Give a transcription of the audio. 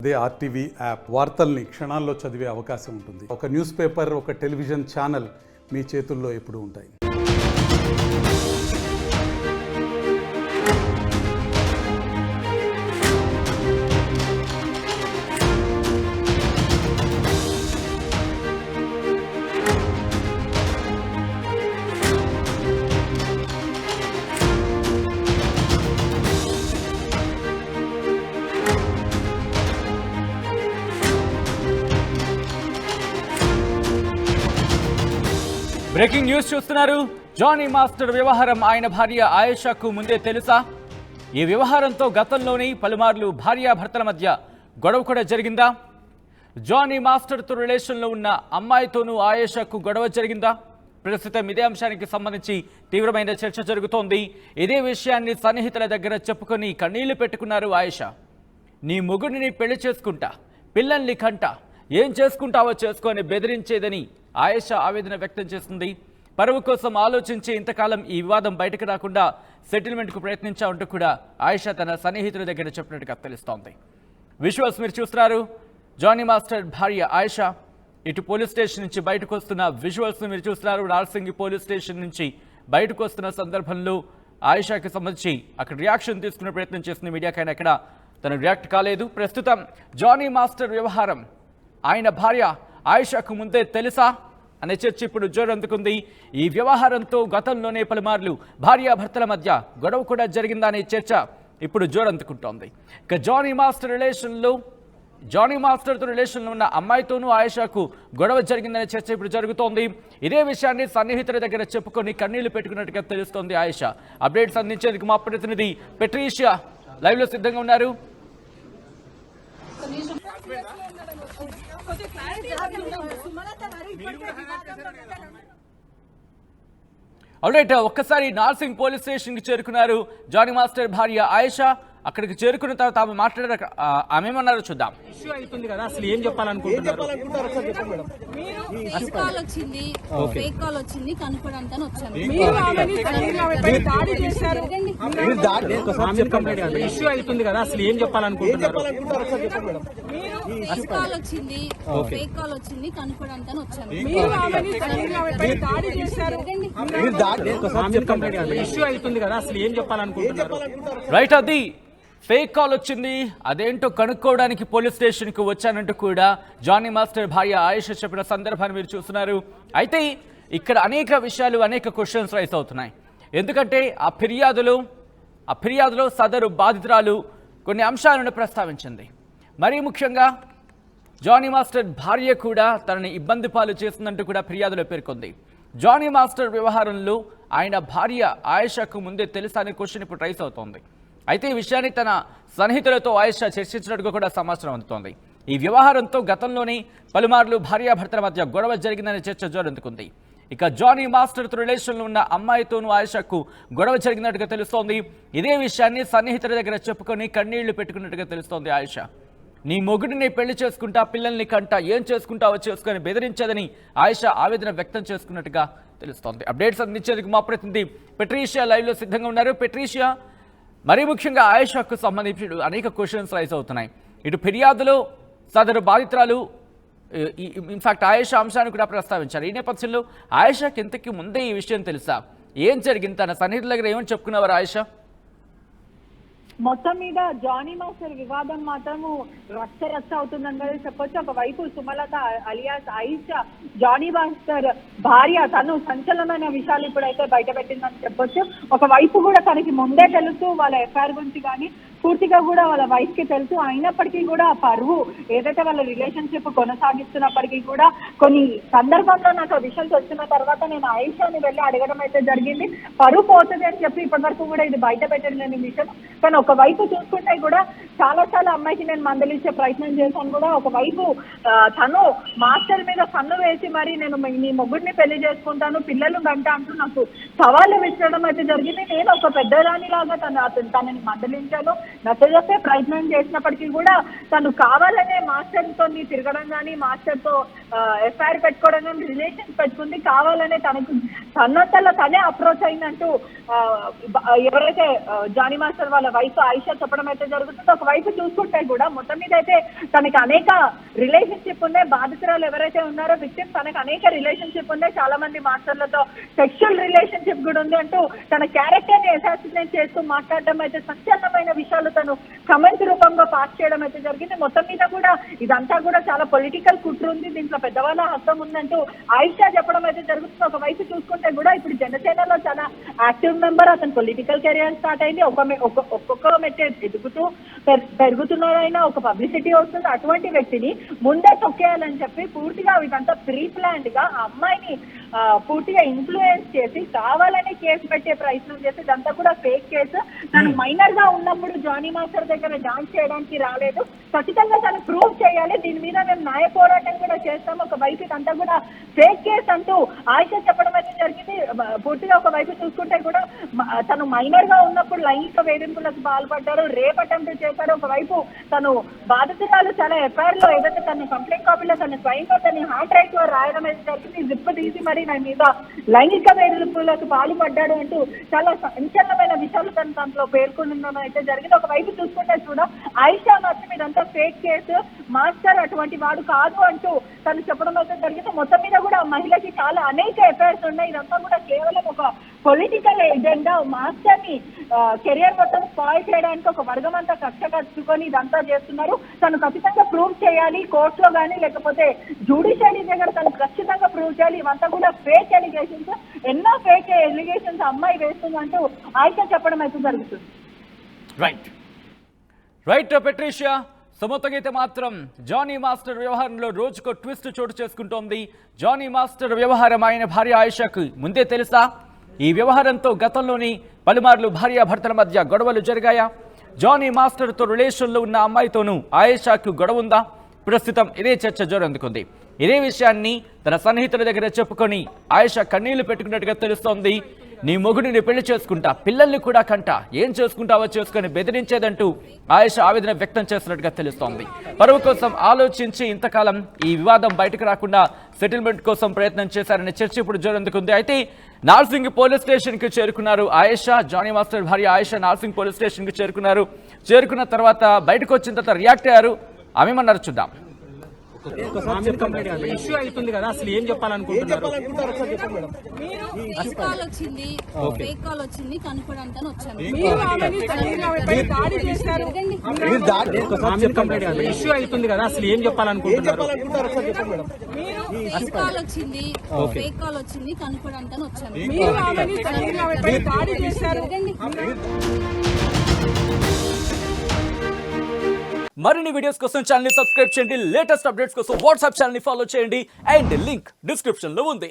అదే RTV app వార్తల్ని క్షణాల్లో చదివే అవకాశం ఉంటుంది. ఒక న్యూస్ పేపర్, ఒక టెలివిజన్ ఛానల్ మీ చేతుల్లో ఎప్పుడూ ఉంటాయి. బ్రేకింగ్ న్యూస్ చూస్తున్నారు. జానీ మాస్టర్ వ్యవహారం ఆయన భార్య ఆయేషాకు ముందే తెలుసా? ఈ వ్యవహారంతో గతంలోని పలుమార్లు భార్యాభర్తల మధ్య గొడవ కూడా జరిగిందా? జానీ మాస్టర్తో రిలేషన్లో ఉన్న అమ్మాయితోనూ ఆయేషాకు గొడవ జరిగిందా? ప్రస్తుతం ఇదే అంశానికి సంబంధించి తీవ్రమైన చర్చ జరుగుతోంది. ఇదే విషయాన్ని సన్నిహితుల దగ్గర చెప్పుకొని కన్నీళ్లు పెట్టుకున్నారు ఆయేషా. నీ మొగుడిని పెళ్లి చేసుకుంటా, పిల్లల్ని కంట, ఏం చేసుకుంటావో చేసుకొని బెదిరించేదని ఆయేషా ఆవేదన వ్యక్తం చేస్తుంది. పరువు కోసం ఆలోచించి ఇంతకాలం ఈ వివాదం బయటకు రాకుండా సెటిల్మెంట్కు ప్రయత్నించామంటూ కూడా ఆయేషా తన సన్నిహితుల దగ్గర చెప్పినట్టుగా తెలుస్తోంది. విజువల్స్ మీరు చూస్తున్నారు. జానీ మాస్టర్ భార్య ఆయేషా ఇటు పోలీస్ స్టేషన్ నుంచి బయటకు వస్తున్న విజువల్స్ మీరు చూస్తున్నారు. నార్సింగి పోలీస్ స్టేషన్ నుంచి బయటకు వస్తున్న సందర్భంలో ఆయేషాకి సంబంధించి అక్కడ రియాక్షన్ తీసుకునే ప్రయత్నం చేస్తున్న మీడియాకైనా ఎక్కడ తను రియాక్ట్ కాలేదు. ప్రస్తుతం జానీ మాస్టర్ వ్యవహారం ఆయన భార్య ఆయేషాకు ముందే తెలుసా అనే చర్చ ఇప్పుడు జోరందుకుంది. ఈ వ్యవహారంతో గతంలోనే పలుమార్లు భార్యాభర్తల మధ్య గొడవ కూడా జరిగిందనే చర్చ ఇప్పుడు జోరందుకుంటోంది. ఇక జానీ మాస్టర్తో రిలేషన్లో ఉన్న అమ్మాయితోనూ ఆయేషాకు గొడవ జరిగిందనే చర్చ ఇప్పుడు జరుగుతోంది. ఇదే విషయాన్ని సన్నిహితుల దగ్గర చెప్పుకొని కన్నీళ్లు పెట్టుకున్నట్టుగా తెలుస్తోంది ఆయేషా. అప్డేట్స్ అందించేందుకు మా ప్రతినిధి పెట్రీషియా లైవ్లో సిద్ధంగా ఉన్నారు. ఆల్రైట్, ఒక్కసారి నార్సింగ్ పోలీస్ స్టేషన్కి చేరుకున్నారు జానీ మాస్టర్ భార్య ఆయేషా. అక్కడికి చేరుకున్న తర్వాత ఆమె మాట్లాడారు. ఆమె ఏమన్నారో చూద్దాం. ఇష్యూ అవుతుంది కదా, అసలు ఏం చెప్పాలనుకుంటున్నారు? కాల్ వచ్చింది, ఫేక్ కాల్ వచ్చింది, కనుక్కోడానికి వచ్చాను. ఇష్యూ అవుతుంది కదా, అసలు ఏం చెప్పాలనుకుంటున్నారు? కాల్ వచ్చింది, ఫేక్ కాల్ వచ్చింది, కనుక్కోడానికి వచ్చాను. ఇష్యూ అవుతుంది కదా, అసలు ఏం చెప్పాలనుకుంటున్నారు? రైట్, అది ఫేక్ కాల్ వచ్చింది, అదేంటో కనుక్కోవడానికి పోలీస్ స్టేషన్కి వచ్చానంటూ కూడా జానీ మాస్టర్ భార్య ఆయేషా చెప్పిన సందర్భాన్ని మీరు చూస్తున్నారు. అయితే ఇక్కడ అనేక విషయాలు, అనేక క్వశ్చన్స్ రైజ్ అవుతున్నాయి. ఎందుకంటే ఆ ఫిర్యాదులో సదరు బాధితురాలు కొన్ని అంశాలను ప్రస్తావించింది. మరీ ముఖ్యంగా జానీ మాస్టర్ భార్య కూడా తనని ఇబ్బంది పాలు చేస్తుందంటూ కూడా ఫిర్యాదులో పేర్కొంది. జానీ మాస్టర్ వ్యవహారంలో ఆయన భార్య ఆయేషాకు ముందే తెలుసా అనే క్వశ్చన్ ఇప్పుడు రైజ్ అవుతోంది. అయితే ఈ విషయాన్ని తన సన్నిహితులతో ఆయేషా చర్చించినట్టుగా కూడా సమాచారం అందుతోంది. ఈ వ్యవహారంతో గతంలోని పలుమార్లు భార్యాభర్తల మధ్య గొడవ జరిగిందనే చర్చ జోరందుకుంది. ఇక జానీ మాస్టర్తో రిలేషన్లో ఉన్న అమ్మాయితోనూ ఆయేషాకు గొడవ జరిగినట్టుగా తెలుస్తోంది. ఇదే విషయాన్ని సన్నిహితుల దగ్గర చెప్పుకొని కన్నీళ్లు పెట్టుకున్నట్టుగా తెలుస్తోంది ఆయేషా. నీ మొగుడిని పెళ్లి చేసుకుంటా, పిల్లల్ని కంట, ఏం చేసుకుంటావో చేసుకొని బెదిరించేదని ఆయేషా ఆవేదన వ్యక్తం చేసుకున్నట్టుగా తెలుస్తోంది. అప్డేట్స్ అందించేందుకు మా ప్రతినిధి పెట్రీషియా లైవ్లో సిద్ధంగా ఉన్నారు. పెట్రీషియా, మరీ ముఖ్యంగా ఆయేషాకు సంబంధించి అనేక క్వశ్చన్స్ రైజ్ అవుతున్నాయి. ఇటు ఫిర్యాదులో సదరు బాధితురాలు ఇన్ఫాక్ట్ ఆయేషా అంశాన్ని కూడా ప్రస్తావించారు. ఈ నేపథ్యంలో ఆయేషాకి ఇంతకీ ముందే ఈ విషయం తెలుసా? ఏం జరిగింది? తన సన్నిహితుల దగ్గర ఏమని చెప్పుకున్నవారు ఆయేషా? మొత్తం మీద జానీ మాస్టర్ వివాదం మాత్రము రచ్చ అవుతుందని చెప్పొచ్చు. ఒకవైపు సుమలత అలియాస్ ఆయిషా జానీ మాస్టర్ భార్య తను సంచలనమైన విషయాలు ఇప్పుడైతే బయట పెట్టిందని చెప్పొచ్చు. ఒకవైపు కూడా తనకి ముందే తెలుసు వాళ్ళ ఎఫ్ఐఆర్ గురించి, కానీ పూర్తిగా కూడా వాళ్ళ వైఫ్ కి తెలుసు. అయినప్పటికీ కూడా పరువు ఏదైతే వాళ్ళ రిలేషన్షిప్ కొనసాగిస్తున్నప్పటికీ కూడా కొన్ని సందర్భంలో నాకు ఆ విషయం వచ్చిన తర్వాత నేను ఆయిషాని వెళ్ళి అడగడం అయితే జరిగింది. పరువు పోతుంది అని చెప్పి ఇప్పటి వరకు కూడా ఇది బయట పెట్టలేని విషయం. కానీ ఒకవైపు చూసుకుంటే కూడా చాలా అమ్మాయికి నేను మందలించే ప్రయత్నం చేశాను కూడా. ఒకవైపు తను మాస్టర్ మీద కన్ను వేసి మరి నేను నీ మొగుడిని పెళ్లి చేసుకుంటాను, పిల్లలు గంట అంటూ నాకు సవాళ్ళు విసరడం అయితే జరిగింది. నేను ఒక పెద్దదాని లాగా తనని మందలించాను, నచ్చజెప్పే ప్రయత్నం చేసినప్పటికీ కూడా తను కావాలనే మాస్టర్తో తిరగడం కానీ, మాస్టర్తో ఎఫ్ఐఆర్ పెట్టుకోవడం కానీ, రిలేషన్స్ పెట్టుకుంది. కావాలనే తనంతలో తనే అప్రోచ్ అయిందంటూ ఎవరైతే జానీ మాస్టర్ వాళ్ళ వైఫ్ ఆయిషా చెప్పడం అయితే జరుగుతుందో, ఒక వైపు చూసుకుంటే కూడా మొత్తం మీద అయితే తనకి అనేక రిలేషన్షిప్ ఉన్నాయి. బాధితురాలు ఎవరైతే ఉన్నారో విక్టిమ్ తనకు అనేక రిలేషన్షిప్ ఉన్నాయి, చాలా మంది మాస్టర్లతో సెక్షువల్ రిలేషన్షిప్ కూడా ఉంది అంటూ తన క్యారెక్టర్ ని అసాసినేట్ చేస్తూ మాట్లాడడం అయితే సంచలనమైన విషయాలు తను కమెంట్ రూపంగా పాస్ చేయడం అయితే జరిగింది. మొత్తం మీద కూడా ఇదంతా కూడా చాలా పొలిటికల్ కుట్ర ఉంది, దీంట్లో పెద్దవాళ్ళ హస్తం ఉందంటూ ఆయిషా చెప్పడం అయితే జరుగుతుంది. ఒక వైపు చూసుకుంటే కూడా ఇప్పుడు జనసేనలో చాలా యాక్టివ్ మెంబర్, అతను పొలిటికల్ కెరియర్ స్టార్ట్ అయింది, ఒక్కొక్క మెట్టు ఎదుగుతూ పెరుగుతున్నారైనా ఒక పబ్లిసిటీ వస్తుంది. అటువంటి వ్యక్తిని ముందే తొక్కేయాలని చెప్పి పూర్తిగా ఇదంతా ప్రీ ప్లాన్డ్ గా ఆ అమ్మాయిని పూర్తిగా ఇన్ఫ్లుయెన్స్ చేసి కావాలని కేసు పెట్టే ప్రయత్నం చేసి ఇదంతా కూడా ఫేక్ కేసు. తను మైనర్ గా ఉన్నప్పుడు జానీ మాస్టర్ దగ్గర డాన్స్ చేయడానికి రాలేదు, ఖచ్చితంగా తను ప్రూవ్ చేయాలి, దీని మీద మేము న్యాయ పోరాటం కూడా చేస్తాం. ఒక వైపు ఇదంతా కూడా ఫేక్ కేసు అంటూ ఆయిషా చెప్పడం అయితే జరిగింది. పూర్తిగా ఒక వైపు చూసుకుంటే కూడా తను మైనర్ గా ఉన్నప్పుడు లైంగిక వేధింపులకు పాల్పడ్డారు, రేప్ అటెంప్ట్ చేశారు. ఒకవైపు తను బాధితురాలు చాలా ఎఫ్ఐఆర్ లో ఏదైతే తన కంప్లైంట్ కాపీలో తన స్వయంగా తన హ్యాండ్ రైట్ లో రాయడం అయితే జరిగింది, జిప్ తీసి మరి నా మీద లైంగిక వేధింపులకు పాల్పడ్డాడు అంటూ చాలా సంచలనమైన విషయాలు తను దాంట్లో పేర్కొనడం అయితే జరిగింది. ఒకవైపు చూసుకుంటే కూడా ఆయిషా మాత్రం ఇదంతా ఫేక్ కేసు, మాస్టర్ అటువంటి వాడు కాదు అంటూ తను చెప్పడం అయితే జరిగింది. మొత్తం మీద కూడా మహిళకి చాలా అనేక ఎఫైర్స్ ఉన్నాయి, ఇదంతా కూడా కేవలం ఒక పొలిటికల్ ఎజెండా, మాస్టర్ ని కెరియర్ మొత్తం స్పాయిల్ చేయడానికి ఒక వర్గం అంతా కక్ష కట్టుకొని ఇదంతా చేస్తున్నారు. తను ఖచ్చితంగా ప్రూవ్ చేయాలి కోర్టులో కానీ లేకపోతే జ్యుడిషియరీ దగ్గర తను ఖచ్చితంగా ప్రూవ్ చేయాలి. ఇవంతా కూడా ఫేక్ ఎలిగేషన్స్, ఎన్నో ఫేక్ ఎలిగేషన్స్ అమ్మాయి వేస్తుందంటూ ఆయిషా చెప్పడం అయితే జరుగుతుంది. రైట్ పెట్రిషియా, మొత్తంగా అయితే మాత్రం జానీ మాస్టర్ వ్యవహారంలో రోజుకో ట్విస్ట్ చోటు చేసుకుంటోంది. జానీ మాస్టర్ వ్యవహారం ఆయన భార్య ఆయిషాకు ముందే తెలుసా? ఈ వ్యవహారంతో గతంలోని పలుమార్లు భార్యాభర్తల మధ్య గొడవలు జరిగాయా? జానీ మాస్టర్తో రిలేషన్లో ఉన్న అమ్మాయితోనూ ఆయిషాకు గొడవ ఉందా? ప్రస్తుతం ఇదే చర్చ జోరందుకుంది. ఇదే విషయాన్ని తన సన్నిహితుల దగ్గర చెప్పుకొని ఆయిషా కన్నీళ్లు పెట్టుకున్నట్టుగా తెలుస్తోంది. నీ మొగుడిని పెళ్లి చేసుకుంటా, పిల్లల్ని కూడా కంటా, ఏం చేసుకుంటావో చేసుకుని బెదిరించేదంటూ ఆయిషా ఆవేదన వ్యక్తం చేస్తున్నట్టుగా తెలుస్తోంది. పరువు కోసం ఆలోచించి ఇంతకాలం ఈ వివాదం బయటకు రాకుండా సెటిల్మెంట్ కోసం ప్రయత్నం చేశారనే చర్చ ఇప్పుడు జోరందుకుంది. అయితే నార్సింగ్ పోలీస్ స్టేషన్ కి చేరుకున్నారు ఆయిషా. జానీ మాస్టర్ భార్య ఆయిషా నార్సింగ్ పోలీస్ స్టేషన్ కి చేరుకున్నారు. చేరుకున్న తర్వాత బయటకు వచ్చిన తర్వాత రియాక్ట్ అయ్యారు. ఆమెమన్నారు చూద్దాం. ఇష్యూ అవుతుంది కదా, అసలు ఏం చెప్పాలనుకుంటున్నారు? ఫేక్ కాల్ వచ్చింది, ఫేక్ కాల్ వచ్చింది కనుక్కోవడానికి వచ్చాను. ఇష్యూ అవుతుంది కదా, అసలు ఏం చెప్పాలనుకుంటున్నారు? ఫేక్ కాల్ వచ్చింది, ఫేక్ కాల్ వచ్చింది కనుక్కోవడానికి వచ్చాను. మరిన్ని వీడియోస్ కోసం ఛానల్ ని సబ్స్క్రైబ్ చేయండి. లేటెస్ట్ అప్డేట్స్ కోసం వాట్సాప్ ఛానల్ ని ఫాలో చేయండి. అండ్ లింక్ డిస్క్రిప్షన్ లో ఉంది.